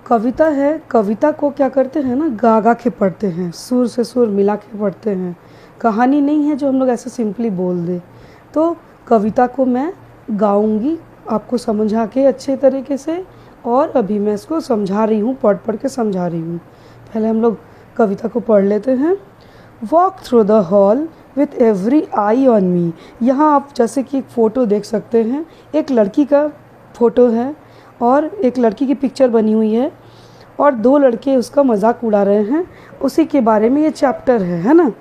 कविता है, कविता को क्या करते हैं ना, गा गा के पढ़ते हैं, सुर से सुर मिला के पढ़ते हैं। कहानी नहीं है जो हम लोग ऐसे सिंपली बोल दें। तो कविता को मैं गाऊंगी आपको समझा के अच्छे तरीके से, और अभी मैं इसको समझा रही हूँ, पढ़ पढ़ के समझा रही हूँ। पहले हम लोग कविता को पढ़ लेते हैं। Walk through the hall with every eye on मी। यहाँ आप जैसे कि एक फ़ोटो देख सकते हैं, एक लड़की का फ़ोटो है और एक लड़की की पिक्चर बनी हुई है और दो लड़के उसका मजाक उड़ा रहे हैं, उसी के बारे में ये चैप्टर है ना।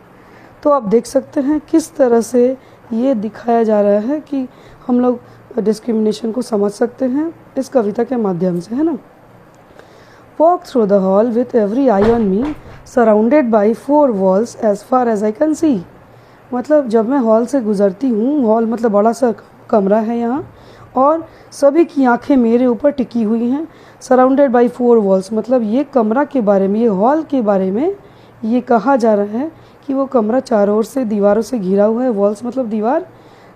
तो आप देख सकते हैं किस तरह से ये दिखाया जा रहा है कि हम लोग डिस्क्रिमिनेशन को समझ सकते हैं इस कविता के माध्यम से, है ना। Walk through the hall with every eye on me, surrounded by 4 walls as far as I can see. मतलब जब मैं हॉल से गुजरती हूँ, हॉल मतलब बड़ा सा कमरा है यहाँ, और सभी की आंखें मेरे ऊपर टिकी हुई हैं। सराउंडेड बाई 4 वॉल्स मतलब ये कमरा के बारे में, ये हॉल के बारे में ये कहा जा रहा है कि वो कमरा चारों ओर से दीवारों से घिरा हुआ है। वॉल्स मतलब दीवार,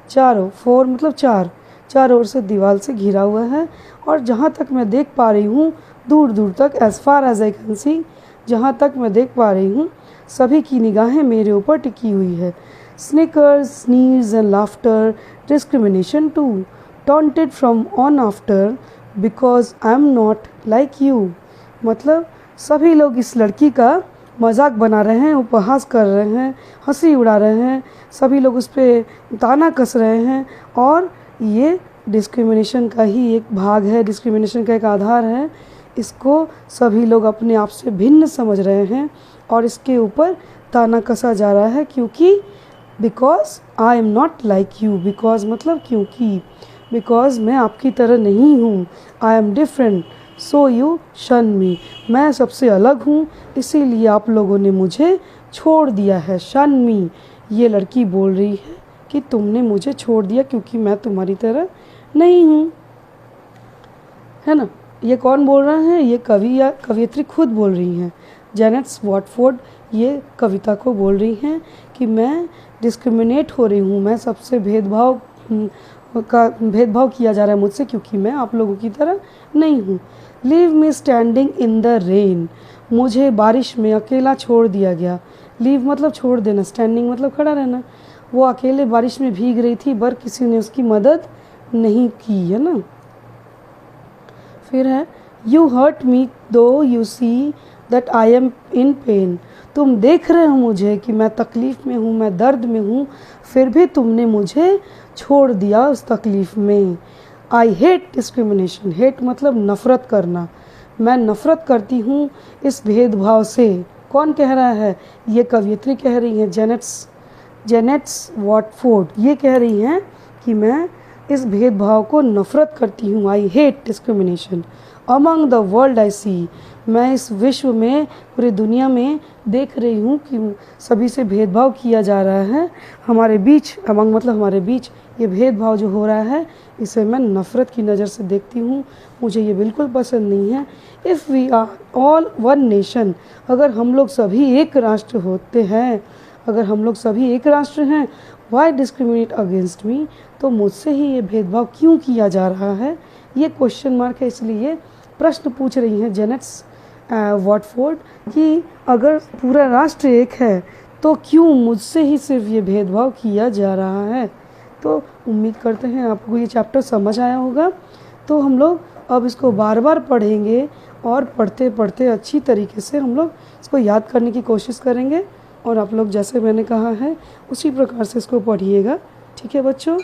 चारों, 4 मतलब चारों ओर से दीवार से घिरा हुआ है। और जहाँ तक मैं देख पा रही हूँ दूर दूर तक, as far as I can see, जहाँ तक मैं देख पा रही हूँ सभी की निगाहें मेरे ऊपर टिकी हुई है। Snickers, sneeze and laughter, discrimination too, taunted from on after because I am not like you। मतलब सभी लोग इस लड़की का मजाक बना रहे हैं, उपहास कर रहे हैं, हंसी उड़ा रहे हैं, सभी लोग उस पर ताना कस रहे हैं। और ये डिस्क्रिमिनेशन का ही एक भाग है, डिस्क्रिमिनेशन का एक आधार है। इसको सभी लोग अपने आप से भिन्न समझ रहे हैं और इसके ऊपर ताना कसा जा रहा है, क्योंकि because I am not like you. Because मतलब क्योंकि, बिकॉज मैं आपकी तरह नहीं हूँ। I am different so you शन मी, मैं सबसे अलग हूँ इसीलिए आप लोगों ने मुझे छोड़ दिया है। शन मी, ये लड़की बोल रही है कि तुमने मुझे छोड़ दिया क्योंकि मैं तुम्हारी तरह नहीं हूँ, है ना। ये कौन बोल रहा है? ये कवि या कवियत्री खुद बोल रही हैं। जेनेट वॉटफोर्ड ये कविता को बोल रही हैं कि मैं डिस्क्रिमिनेट हो रही हूँ, मैं सबसे भेदभाव किया जा रहा है मुझसे क्योंकि मैं आप लोगों की तरह नहीं हूँ। Leave me standing in the rain, मुझे बारिश में अकेला छोड़ दिया गया। लीव मतलब छोड़ देना, स्टैंडिंग मतलब खड़ा रहना। वो अकेले बारिश में भीग रही थी पर किसी ने उसकी मदद नहीं की, है ना। फिर है यू हर्ट मी दो you see that I am in pen, तुम देख रहे हो मुझे कि मैं तकलीफ़ में हूँ, मैं दर्द में हूँ, फिर भी तुमने मुझे छोड़ दिया उस तकलीफ़ में। आई हेट डिस्क्रिमिनेशन, हेट मतलब नफ़रत करना, मैं नफ़रत करती हूँ इस भेदभाव से। कौन कह रहा है? ये कवियत्री कह रही है, जेनेट्स वॉटफोर्ड ये कह रही हैं कि मैं इस भेदभाव को नफ़रत करती हूँ। I hate discrimination among the world I see, मैं इस विश्व में, पूरी दुनिया में देख रही हूँ कि सभी से भेदभाव किया जा रहा है। हमारे बीच, अमंग मतलब हमारे बीच ये भेदभाव जो हो रहा है इसे मैं नफ़रत की नज़र से देखती हूँ, मुझे ये बिल्कुल पसंद नहीं है। If we are all one nation, अगर हम लोग सभी एक राष्ट्र होते हैं, अगर हम लोग सभी एक राष्ट्र हैं, वाई डिस्क्रिमिनेट अगेंस्ट मी, तो मुझसे ही ये भेदभाव क्यों किया जा रहा है? ये क्वेश्चन मार्क है, इसलिए प्रश्न पूछ रही हैं जेनेट्स वॉटफोर्ड कि अगर पूरा राष्ट्र एक है तो क्यों मुझसे ही सिर्फ ये भेदभाव किया जा रहा है। तो उम्मीद करते हैं आपको ये चैप्टर समझ आया होगा। तो हम लोग अब इसको बार बार पढ़ेंगे और पढ़ते पढ़ते अच्छी तरीके से हम लोग इसको याद करने की कोशिश करेंगे, और आप लोग जैसे मैंने कहा है उसी प्रकार से इसको पढ़िएगा। ठीक है बच्चों।